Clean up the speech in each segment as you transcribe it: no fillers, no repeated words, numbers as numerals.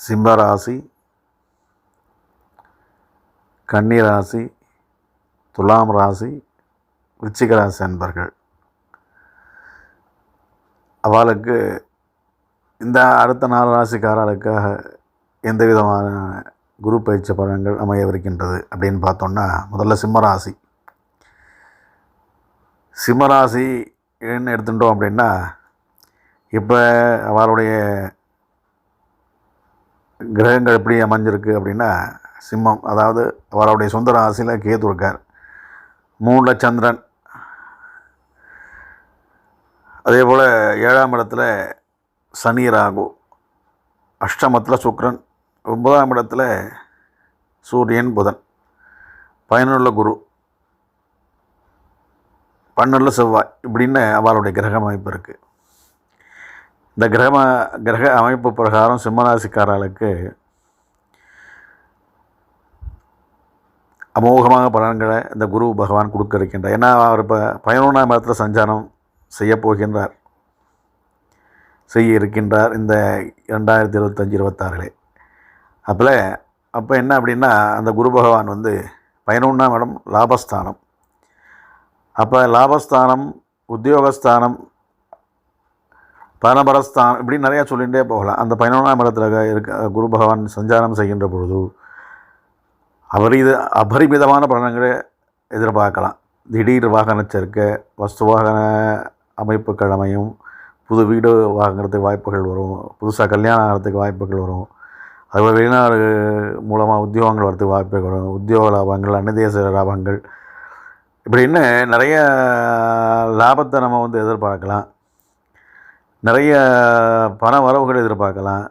சிம்ம ராசி, கன்னி ராசி, துலாம் ராசி, விருச்சிக ராசி அன்பர்கள் அவளுக்கு இந்த அடுத்த 4 ராசிக்காரர்களுக்காக எந்த விதமான குரு பயிற்சி பலன்கள் அமையவிருக்கின்றது அப்படின்னு பார்த்தோம்னா, முதல்ல சிம்மராசி. சிம்மராசி என்ன எடுத்துட்டோம் அப்படின்னா, இப்போ அவளுடைய கிரகங்கள் எப்படி அமைஞ்சிருக்கு அப்படின்னா, சிம்மம், அதாவது அவருடைய சொந்த ராசியில் கேது இருக்கார், 3ல் சந்திரன், அதே போல் 7ஆம் இடத்துல சனி ராகு, அஷ்டமத்தில் சுக்கிரன், 9ஆம் இடத்துல சூரியன் புதன், 11ல் குரு, 12ல் செவ்வாய், இப்படின்னு அவளுடைய கிரக அமைப்பு இருக்குது. இந்த கிரக அமைப்பு பிரகாரம் சிம்மராசிக்காரர்களுக்கு அமோகமாக பலன்களை இந்த குரு பகவான் கொடுக்க இருக்கின்றார். ஏன்னா அவர் இப்போ 11ஆம் இடத்துல சஞ்சாரம் செய்ய இருக்கின்றார் இந்த 2025-26. அப்போ என்ன அப்படின்னா, அந்த குரு பகவான் 11ஆம் இடம் லாபஸ்தானம். அப்போ லாபஸ்தானம், உத்தியோகஸ்தானம், பரபரஸ்தானம், இப்படி நிறையா சொல்லிகிட்டே போகலாம். அந்த 11ஆம் இடத்துல குரு பகவான் சஞ்சாரம் செய்கின்ற பொழுது அபரிமிதமான பலன்களை எதிர்பார்க்கலாம். திடீர் வாகன சேர்க்கை, வஸ்து வாகன அமைப்புகள் அமையும், புது வீடு வாங்குறதுக்கு வாய்ப்புகள் வரும், புதுசாக கல்யாணம் ஆகிறதுக்கு வாய்ப்புகள் வரும், அதுபோல் வெளிநாடு மூலமாக உத்தியோகங்கள் வரதுக்கு வாய்ப்புகள் வரும், உத்தியோக லாபங்கள், அந்நிதேச லாபங்கள், இப்படின்னு நிறைய லாபத்தை நம்ம எதிர்பார்க்கலாம். நிறைய பண வரவுகள் எதிர்பார்க்கலாம்,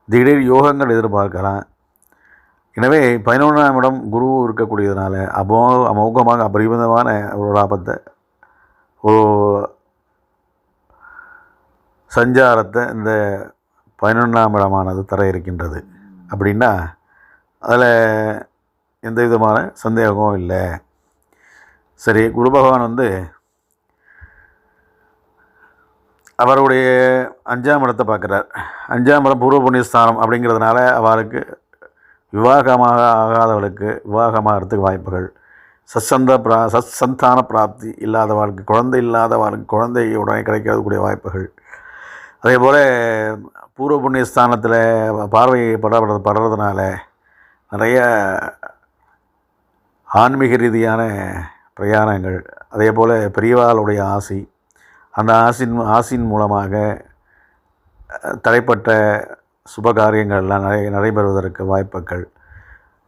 திடீர் யோகங்கள் எதிர்பார்க்கலாம். எனவே 11ஆம் இடம் குரு இருக்கக்கூடியதுனால அமோகமாக அபரிமிதமான ஒரு லாபத்தை, ஒரு சஞ்சாரத்தை இந்த 11ஆம் இடமானது தர இருக்கின்றது. அப்படின்னா அதில் எந்த விதமான சந்தேகமும் இல்லை. சரி, குரு பகவான் அவருடைய 5ஆம் இடத்தை பார்க்குறார். 5ஆம் இடம் பூர்வ புண்ணியஸ்தானம் அப்படிங்கிறதுனால அவருக்கு விவாகமாக ஆகாதவர்களுக்கு விவாகமாகறதுக்கு வாய்ப்புகள், சத்சந்தான பிராப்தி இல்லாதவர்களுக்கு, குழந்தை இல்லாதவர்களுக்கு குழந்தை உடனே கிடைக்கக்கூடிய வாய்ப்புகள், அதே போல் பூர்வ புண்ணிய ஸ்தானத்தில் பார்வை படுறதுனால நிறைய ஆன்மீக ரீதியான பிரயாணங்கள், அதே போல் பெரியவாளுடைய ஆசி, அந்த ஆசின் மூலமாக தடைப்பட்ட சுபகாரியங்கள்லாம் நடைபெறுவதற்கு வாய்ப்புகள்,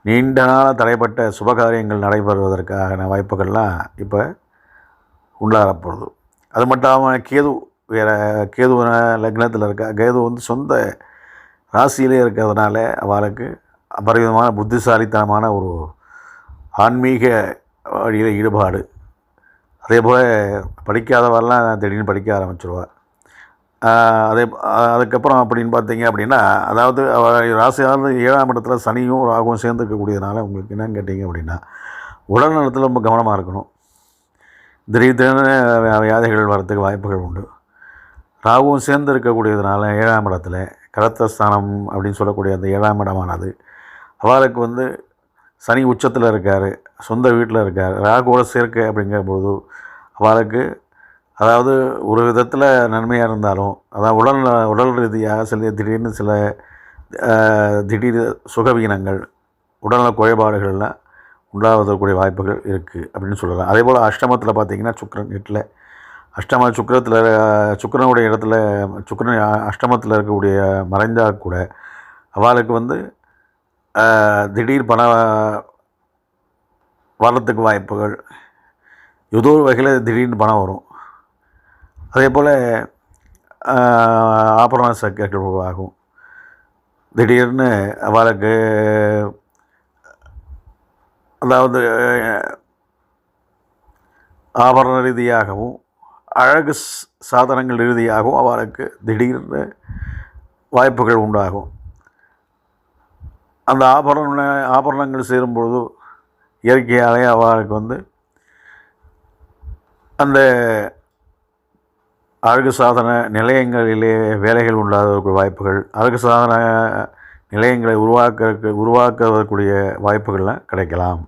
நீண்ட நாள் தடைப்பட்ட சுபகாரியங்கள் நடைபெறுவதற்கான வாய்ப்புகள்லாம் இப்போ உண்டாகப்போகுது. அது மட்டும் இல்லாமல் கேது லக்னத்தில் இருக்க கேது சொந்த ராசியிலே இருக்கிறதுனால அவளுக்கு அபரிமிதமான புத்திசாலித்தனமான ஒரு ஆன்மீக வழியில் ஈடுபாடு, அதே போல் படிக்காதவரெல்லாம் திடீர்னு படிக்க ஆரம்பிச்சிருவார். அதுக்கப்புறம் அப்படின்னு பார்த்தீங்க அப்படின்னா, அதாவது ராசியாவது 7ஆம் இடத்துல சனியும் ராகுவும் சேர்ந்துருக்கக்கூடியதுனால உங்களுக்கு என்னன்னு கேட்டிங்க அப்படின்னா, உடல் நலத்தில் ரொம்ப கவனமாக இருக்கணும். திடீர்னு வியாதிகள் வரத்துக்கு வாய்ப்புகள் உண்டு. ராகுவும் சேர்ந்து இருக்கக்கூடியதுனால 7ஆம் இடத்துல கலத்தஸ்தானம் அப்படின்னு சொல்லக்கூடிய அந்த 7ஆம் இடமானது அவளுக்கு சனி உச்சத்தில் இருக்கார், சொந்த வீட்டில் இருக்கார், ராகுவோட சேர்க்கை அப்படிங்கும்போது அவளுக்கு, அதாவது ஒரு விதத்தில் நன்மையாக இருந்தாலும், அதாவது உடல் ரீதியாக திடீர் சுகவீனங்கள், உடல்நல குறைபாடுகள்லாம் உண்டாவதற்கூடிய வாய்ப்புகள் இருக்குது அப்படின்னு சொல்லலாம். அதே போல் அஷ்டமத்தில் பார்த்திங்கன்னா சுக்கிரன் 8ல், சுக்கிரனுடைய இடத்துல சுக்கிரன் அஷ்டமத்தில் இருக்கக்கூடிய மறைந்தால் கூட அவளுக்கு திடீர் பண வரத்துக்கு வாய்ப்புகள், ஏதோ ஒரு வகையில் திடீர்னு பணம் வரும். அதே போல் ஆபரண சேர்க்கைகள் உருவாகும். திடீர்னு அவளுக்கு, அதாவது ஆபரண ரீதியாகவும் அழகு சாதனங்கள் ரீதியாகவும் அவளுக்கு திடீர்னு வாய்ப்புகள் உண்டாகும். அந்த ஆபரணங்கள் சேரும்பொழுது இயற்கையாலே அவளுக்கு அந்த அழகு சாதன நிலையங்களிலே வேலைகள் உண்டாத வாய்ப்புகள், அழகு சாதன நிலையங்களை உருவாக்கக்கூடிய வாய்ப்புகள்லாம் கிடைக்கலாம்.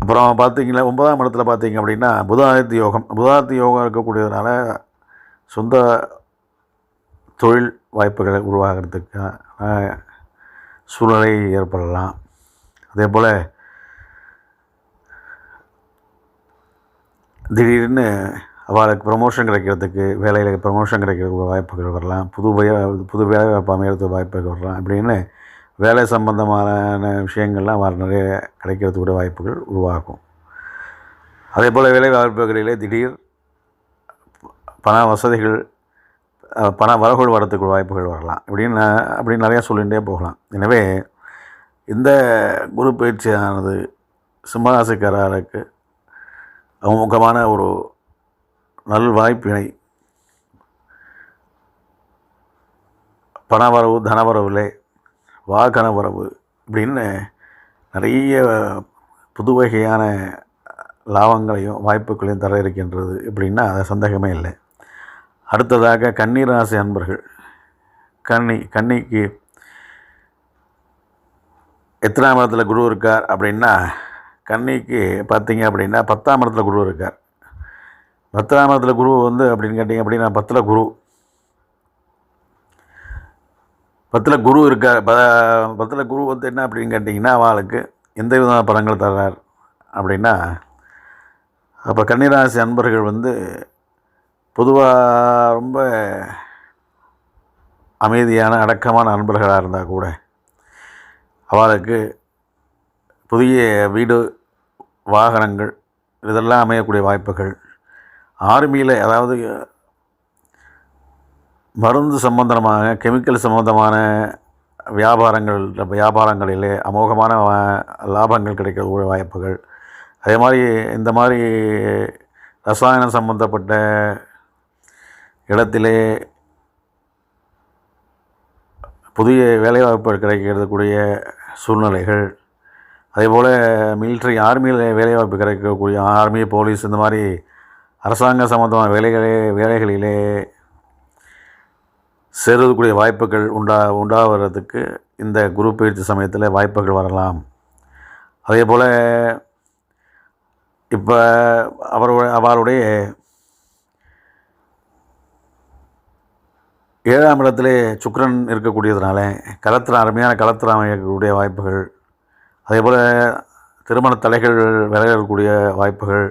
அப்புறம் பார்த்தீங்கன்னா 9ஆம் இடத்துல பார்த்தீங்க அப்படின்னா புதாதித்ய யோகம். புதாதித்ய யோகம் இருக்கக்கூடியதுனால சொந்த தொழில் வாய்ப்புகளை உருவாகிறதுக்கான சூழ்நிலை ஏற்படலாம். அதே போல் திடீர்னு அவளுக்கு ப்ரமோஷன் கிடைக்கிறதுக்கு, வேலையில் ப்ரமோஷன் கிடைக்கிறதுக்கு வாய்ப்புகள் வரலாம். புது வேலை வாய்ப்பு அமைகிறதுக்கு வாய்ப்புகள் வரலாம். அப்படின்னு வேலை சம்பந்தமான விஷயங்கள்லாம் நிறைய கிடைக்கிறதுக்கு கூட வாய்ப்புகள் உருவாகும். அதே போல் வேலை வாய்ப்புகளிலே திடீர் பண வசதிகள், பண வரவுகள் வரத்துக்கு வாய்ப்புகள் வரலாம். அப்படின்னு நிறையா சொல்லிகிட்டே போகலாம். எனவே இந்த குரு பயிற்சியானது சிம்மராசிக்காரருக்கு அமோகமான ஒரு நல்வாய்ப்பினை பணவரவு, தனவரவுலே வாகன வரவு இப்படின்னு நிறைய புது வகையான லாபங்களையும் வாய்ப்புகளையும் தர இருக்கின்றது. எப்படின்னா அது சந்தேகமே இல்லை. அடுத்ததாக கன்னிராசி அன்பர்கள். கன்னிக்கு எத்தனாம் இடத்துல குரு இருக்கார் அப்படின்னா, கன்னிக்கு பார்த்தீங்க அப்படின்னா 10ஆம் இடத்துல குரு இருக்கார். 10ஆம் இடத்துல குரு அப்படின்னு கேட்டிங்க அப்படின்னா 10ல் குரு இருக்கார். 10ல் குரு என்ன அப்படின்னு கேட்டிங்கன்னா அவளுக்கு எந்த விதமான பலன்கள் தர்றார் அப்படின்னா, அப்போ கன்னிராசி அன்பர்கள் பொதுவாக ரொம்ப அமைதியான அடக்கமான அன்பர்களாக இருந்தால் கூட அவளுக்கு புதிய வீடு, வாகனங்கள் இதெல்லாம் அமையக்கூடிய வாய்ப்புகள், ஆர்மியில் அதாவது மருந்து சம்பந்தமான, கெமிக்கல் சம்பந்தமான வியாபாரங்களிலே அமோகமான லாபங்கள் கிடைக்கக்கூடிய வாய்ப்புகள், அதே மாதிரி இந்த மாதிரி ரசாயனம் சம்பந்தப்பட்ட இடத்திலே புதிய வேலைவாய்ப்புகள் கிடைக்கிறதுக்கூடிய சூழ்நிலைகள், அதேபோல் ஆர்மியில் வேலைவாய்ப்பு கிடைக்கக்கூடிய ஆர்மி, போலீஸ் இந்த மாதிரி அரசாங்க சம்பந்தமான வேலைகளிலே சேரக்கூடிய வாய்ப்புகள் உண்டாகிறதுக்கு இந்த குரு பயிற்சி சமயத்தில் வாய்ப்புகள் வரலாம். அதே போல் இப்போ அவருடைய 7ஆம் இடத்திலே சுக்கிரன் இருக்கக்கூடியதுனால அருமையான கலத்திரம் அமையக்கூடிய வாய்ப்புகள், அதே போல் திருமண தடைகள் விலகக்கூடிய வாய்ப்புகள்,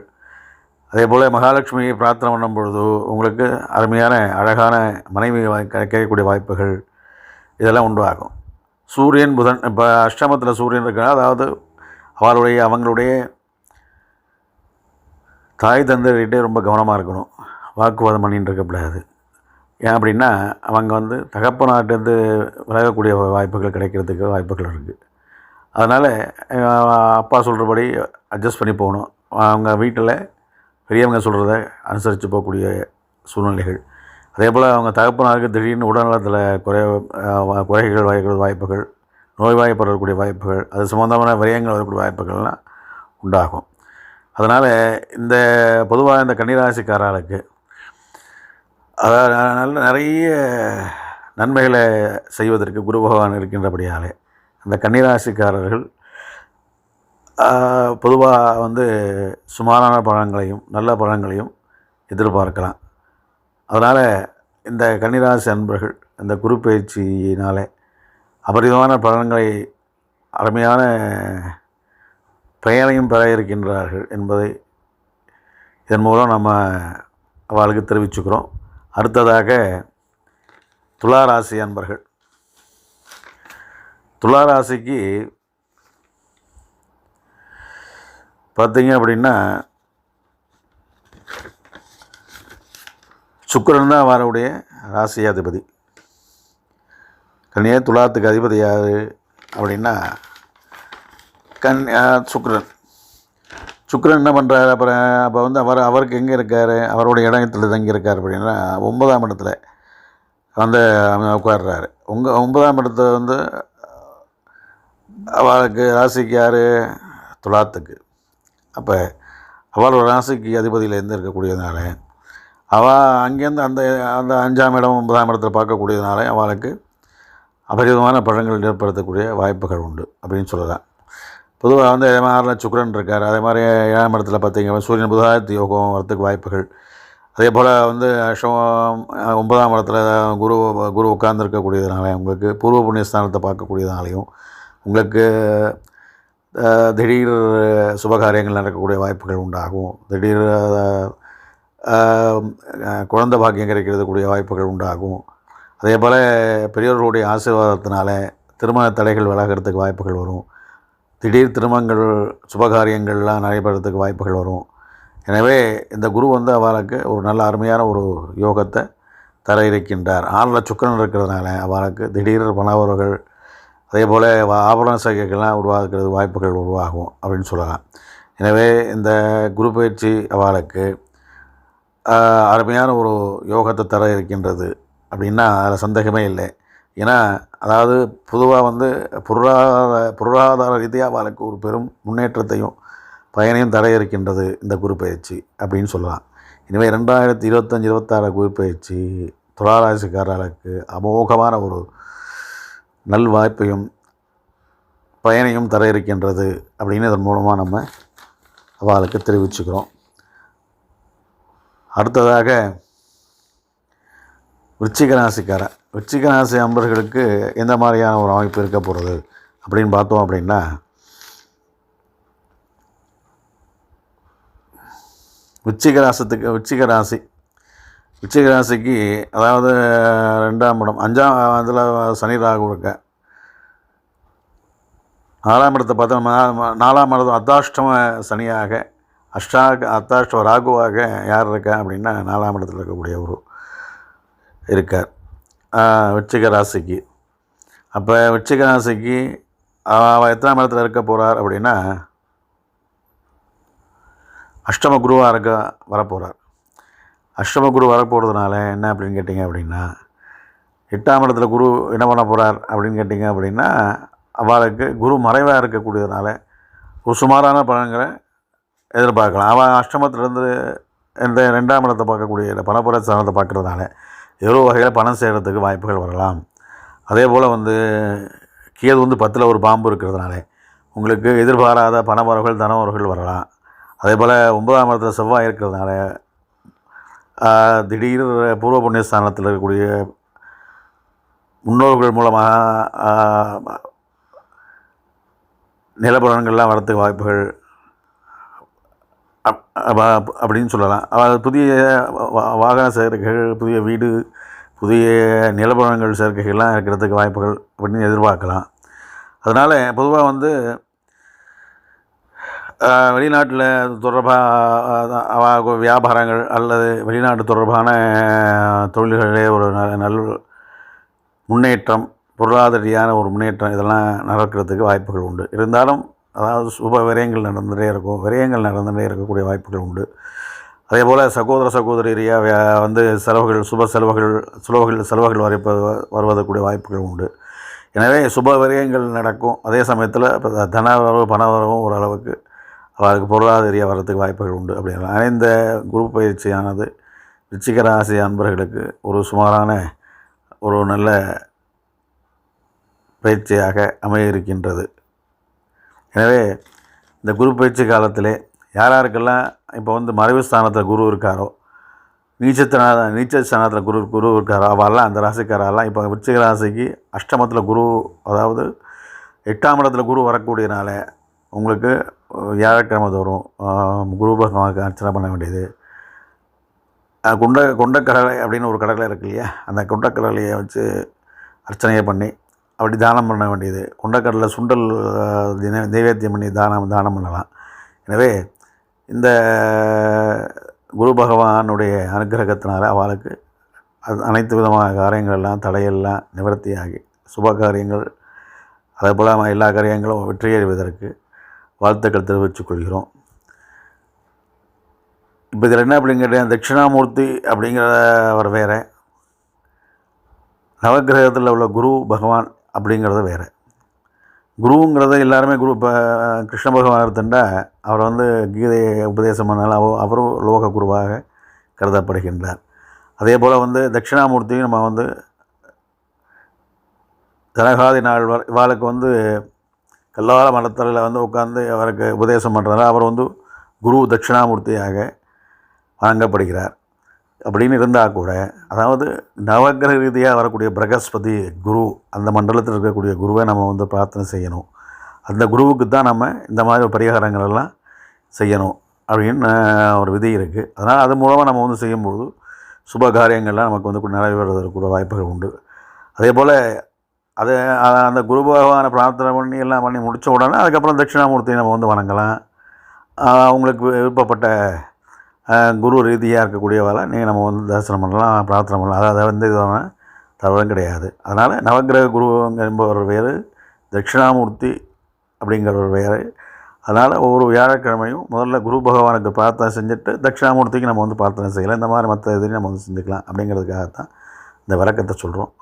அதே போல் மகாலட்சுமியை பிரார்த்தனை பண்ணும் பொழுது உங்களுக்கு அருமையான அழகான மனைவி கிடைக்கக்கூடிய வாய்ப்புகள் இதெல்லாம் உண்டாகும். சூரியன், புதன் இப்போ அஷ்டமத்தில் சூரியன் இருக்கிறார். அதாவது அவங்களுடைய தாய் தந்தைகிட்டே ரொம்ப கவனமாக இருக்கணும். வாக்குவாதம் பண்ணிகிட்டு இருக்கக்கூடாது. ஏன் அப்படின்னா அவங்க தகப்பனாட்டேருந்து விலகக்கூடிய வாய்ப்புகள் கிடைக்கிறதுக்கு வாய்ப்புகள் இருக்குது. அதனால் அப்பா சொல்கிறபடி அட்ஜஸ்ட் பண்ணி போகணும். அவங்க வீட்டில் பெரியவங்க சொல்கிறத அனுசரித்து போகக்கூடிய சூழ்நிலைகள். அதே போல் அவங்க தகப்பனாருக்கு திடீர்னு உடல்நலத்தில் குறைகள் வரக்கூடிய வாய்ப்புகள், நோய்வாய்ப்படக்கூடிய வாய்ப்புகள், அது சம்பந்தமான விரயங்கள் வரக்கூடிய வாய்ப்புகள்லாம் உண்டாகும். அதனால் பொதுவாக இந்த கன்னிராசிக்காரர்களுக்கு அதாவது நிறைய நன்மைகளை செய்வதற்கு குரு பகவான் இருக்கின்றபடியாலே அந்த கன்னிராசிக்காரர்கள் பொதுவாக சுமாரான பலன்களையும் நல்ல பலன்களையும் எதிர்பார்க்கலாம். அதனால் இந்த கன்னிராசி அன்பர்கள் இந்த குரு பயிற்சியினாலே அபரிதமான பலன்களை, அருமையான பெயரையும் பெற இருக்கின்றார்கள் என்பதை இதன் மூலம் நம்ம அவளுக்கு தெரிவிச்சுக்கிறோம். அடுத்ததாக துளாராசி அன்பர்கள். துளாராசிக்கு பார்த்தீங்க அப்படின்னா சுக்கிரன் தான் அவருடைய ராசி அதிபதி. துலாத்துக்கு அதிபதி யார் அப்படின்னா சுக்கிரன் என்ன பண்ணுறாரு? அப்போ அவருக்கு எங்கே இருக்கார்? அவருடைய இடத்துல தங்கி இருக்கார் அப்படின்னா 9ஆம் இடத்துல உட்கார்றாரு. 9ஆம் இடத்துல அவளுக்கு ராசிக்கு யார்? துலாத்துக்கு. அப்போ அவளோட ராசிக்கு அதிபதியிலேருந்து இருக்கக்கூடியதுனால அவள் அங்கேருந்து அந்த 5ஆம் இடம் 9ஆம் இடத்துல பார்க்கக்கூடியதுனால அவளுக்கு அபரிதமான பலன்கள் ஏற்படுத்தக்கூடிய வாய்ப்புகள் உண்டு அப்படின்னு சொல்லலாம். பொதுவாக வந்து அதே மாதிரி 6ல் சுக்கிரன் இருக்கார். அதே மாதிரி 7ஆம் இடத்துல பார்த்தீங்கன்னா சூரியன் புதாதித்ய யோகம் வரத்துக்கு வாய்ப்புகள். அதே போல் வந்து 9ஆம் இடத்துல குரு குரு உட்கார்ந்துருக்கக்கூடியதுனால உங்களுக்கு பூர்வ புண்ணிய ஸ்தானத்தை பார்க்கக்கூடியதுனாலையும் உங்களுக்கு திடீர் சுபகாரியங்கள் நடக்கக்கூடிய வாய்ப்புகள் உண்டாகும். திடீர் குழந்தை பாக்கியம் கிடைக்கிறதுக்கூடிய வாய்ப்புகள் உண்டாகும். அதே போல் பெரியோர்களுடைய ஆசீர்வாதத்தினால திருமண தடைகள் விலகிறதுக்கு வாய்ப்புகள் வரும். திடீர் திருமணங்கள் சுபகாரியங்கள்லாம் நடைபெறத்துக்கு வாய்ப்புகள் வரும். எனவே இந்த குரு வந்து அவளுக்கு ஒரு நல்ல அருமையான ஒரு யோகத்தை தர இருக்கின்றார். 6ல் சுக்கிரன் இருக்கிறதுனால அவளுக்கு திடீர் பணவரவுகள் அதே போல் ஆபரண சேர்க்கைகள்லாம் உருவாக்குறது வாய்ப்புகள் உருவாகும் அப்படின்னு சொல்லலாம். எனவே இந்த குரு பயிற்சி அவளுக்கு அருமையான ஒரு யோகத்தை தர இருக்கின்றது அப்படின்னா அதில் சந்தேகமே இல்லை. ஏன்னா அதாவது பொதுவாக வந்து பொருளாதார ரீதியாக அவளுக்கு ஒரு பெரும் முன்னேற்றத்தையும் பயனையும் தர இருக்கின்றது இந்த குரு பயிற்சி அப்படின்னு சொல்லலாம். எனவே 2025-26 குரு பயிற்சி துளாராசிக்காரர்களுக்கு அமோகமான ஒரு நல் வாய்ப்பையும் பயனையும் தர இருக்கின்றது அப்படின்னு இதன் மூலமாக நம்ம அவளுக்கு தெரிவிச்சுக்கிறோம். அடுத்ததாக விருச்சிக ராசி அன்பர்களுக்கு எந்த மாதிரியான ஒரு அமைப்பு இருக்க போகிறது அப்படின்னு பார்த்தோம் அப்படின்னா, விருச்சிக ராசிக்கு அதாவது 2ஆம் இடம் 5ஆம் இதில் சனி ராகு இருக்க, 4ஆம் இடத்தை பார்த்தா 4ஆம் இடம் அர்த்தாஷ்டம சனியாக அர்த்தாஷ்டம ராகுவாக யார் இருக்கா அப்படின்னா 4ஆம் இடத்தில் இருக்கக்கூடிய ஒரு இருக்கார் விருச்சிக ராசிக்கு. அப்போ விருச்சிக ராசிக்கு அவள் எத்தனாம் இடத்துல இருக்க போகிறார் அப்படின்னா அஷ்டம குருவாக வரப்போகிறார். அஷ்டம குரு வரப்போகிறதுனால என்ன அப்படின்னு கேட்டிங்க அப்படின்னா 8ஆம் இடத்துல குரு என்ன பண்ண போகிறார் அப்படின்னு கேட்டிங்க அப்படின்னா அவளுக்கு குரு மறைவாக இருக்கக்கூடியதுனால ஒரு சுமாரான பலன்களை எதிர்பார்க்கலாம். அவள் அஷ்டமத்திலேருந்து இந்த 2ஆம் இடத்தை பார்க்கக்கூடிய பணப்புற ஸ்தானத்தை பார்க்குறதுனால ஏதோ வகையில் பணம் செய்கிறதுக்கு வாய்ப்புகள் வரலாம். அதே போல் வந்து கேது வந்து 10ல் ஒரு பாம்பு இருக்கிறதுனால உங்களுக்கு எதிர்பாராத பணவரவுகள் தனவரவுகள் வரலாம். அதே போல் 9ஆம் இடத்துல செவ்வாய் இருக்கிறதுனால திடீர் பூர்வ புண்ணிய ஸ்தானத்தில் இருக்கக்கூடிய முன்னோர்கள் மூலமாக நிலப்பலன்கள்லாம் வரத்துக்கு வாய்ப்புகள் அப்படின்னு சொல்லலாம். புதிய வாகன சேர்க்கைகள், புதிய வீடு, புதிய நிலப்பலன்கள் சேர்க்கைகள்லாம் இருக்கிறதுக்கு வாய்ப்புகள் அப்படின்னு எதிர்பார்க்கலாம். அதனால் பொதுவாக வந்து வெளிநாட்டில் தொடர்பாக வியாபாரங்கள் அல்லது வெளிநாட்டு தொடர்பான தொழில்களிலே ஒரு நல்ல முன்னேற்றம், பொருளாதார ரீதியான ஒரு முன்னேற்றம் இதெல்லாம் நடக்கிறதுக்கு வாய்ப்புகள் உண்டு. இருந்தாலும் அதாவது சுப விரயங்கள் நடந்துகிட்டே இருக்கக்கூடிய வாய்ப்புகள் உண்டு. அதே போல் சகோதரி ரீதியாக வந்து செலவுகள் வருவதற்குரிய வாய்ப்புகள் உண்டு. எனவே சுப விரயங்கள் நடக்கும். அதே சமயத்தில் தனவரவு பணவரவும் ஓரளவுக்கு அவருக்கு பொருளாதார ரீதியாக வரத்துக்கு வாய்ப்புகள் உண்டு. அப்படின்னா இந்த குரு பயிற்சியானது விருச்சிக ராசி அன்பர்களுக்கு ஒரு சுமாரான ஒரு நல்ல பயிற்சியாக அமைய இருக்கின்றது. எனவே இந்த குரு பயிற்சி காலத்திலே யாருக்கெல்லாம் இப்போ வந்து மறைவு ஸ்தானத்தில் குரு இருக்காரோ, நீச்ச ஸ்தானத்தில் குரு இருக்காரோ அவெல்லாம் அந்த ராசிக்காரெல்லாம் இப்போ விருச்சிக ராசிக்கு அஷ்டமத்தில் குரு, அதாவது 8ஆம் இடத்துல குரு வரக்கூடியனால உங்களுக்கு வியாழக்கிழமை தோறும் குரு பகவானுக்கு அர்ச்சனை பண்ண வேண்டியது. கொண்டக்கடலை அப்படின்னு ஒரு கடலை இருக்கு இல்லையா, அந்த கொண்டக்கடலையை வச்சு அர்ச்சனையை பண்ணி அப்படி தானம் பண்ண வேண்டியது. கொண்டக்கடலை சுண்டல் நைவேத்தியம் பண்ணி தானம் பண்ணலாம். எனவே இந்த குரு பகவானுடைய அனுகிரகத்தினால அவளுக்கு அனைத்து விதமான காரியங்கள்லாம் தடையெல்லாம் நிவர்த்தியாகி சுப காரியங்கள் அதே போல் எல்லா காரியங்களும் வெற்றியடைவதற்கு வாழ்த்துக்கள் தெரிவித்துக் கொள்கிறோம். இப்போ இதில் என்ன அப்படின்னு கேட்டீங்கன்னா, தட்சிணாமூர்த்தி அப்படிங்கிறவர் வேறு, நவகிரகத்தில் உள்ள குரு பகவான் அப்படிங்கிறது வேறு. குருங்கிறத எல்லாருமே இப்போ கிருஷ்ண பகவான் எடுத்துட்டா அவர் வந்து கீதையை உபதேசம் பண்ணாலும் அவரும் லோக குருவாக கருதப்படுகின்றார். அதே போல் வந்து தட்சிணாமூர்த்தியும் நம்ம வந்து ஜனகாதி நால்வர் இவாளுக்கு வந்து கல்லால மடத்தரையில் வந்து உட்காந்து அவருக்கு உபதேசம் பண்ணுறாரு. அவர் வந்து குரு தட்சிணாமூர்த்தியாக வணங்கப்படுகிறார். அப்படின்னு இருந்தால் கூட, அதாவது நவக்கிரக ரீதியாக வரக்கூடிய பிரகஸ்பதி குரு, அந்த மண்டலத்தில் இருக்கக்கூடிய குருவை நம்ம வந்து பிரார்த்தனை செய்யணும். அந்த குருவுக்கு தான் நம்ம இந்த மாதிரி பரிகாரங்கள் எல்லாம் செய்யணும் அப்படின்னு ஒரு விதி இருக்குது. அதனால் அது மூலமாக நம்ம வந்து செய்யும்போது சுப காரியங்கள்லாம் நமக்கு வந்து நிறைவேறுவதற்கு கூட வாய்ப்புகள் உண்டு. அதே போல் அது அந்த குரு பகவானை பிரார்த்தனை பண்ணி எல்லாம் பண்ணி முடித்த உடனே அதுக்கப்புறம் தட்சிணாமூர்த்தியை நம்ம வந்து வணங்கலாம். அவங்களுக்கு விருப்பப்பட்ட குரு ரீதியாக இருக்கக்கூடியவால நீங்கள் நம்ம வந்து தரிசனம் பண்ணலாம், பிரார்த்தனை பண்ணலாம். அதாவது வந்து இதுவான தவறும் கிடையாது. அதனால் நவக்கிரக குரு என்பவர் வேறு, தட்சிணாமூர்த்தி அப்படிங்கிறவர் வேறு. அதனால் ஒவ்வொரு வியாழக்கிழமையும் முதல்ல குரு பகவானுக்கு பிரார்த்தனை செஞ்சுட்டு தட்சிணாமூர்த்திக்கு நம்ம வந்து பிரார்த்தனை செய்யலாம். இந்த மாதிரி மற்ற இதையும் நம்ம வந்து செஞ்சுக்கலாம் அப்படிங்கிறதுக்காகத்தான் இந்த விளக்கத்தை சொல்கிறோம்.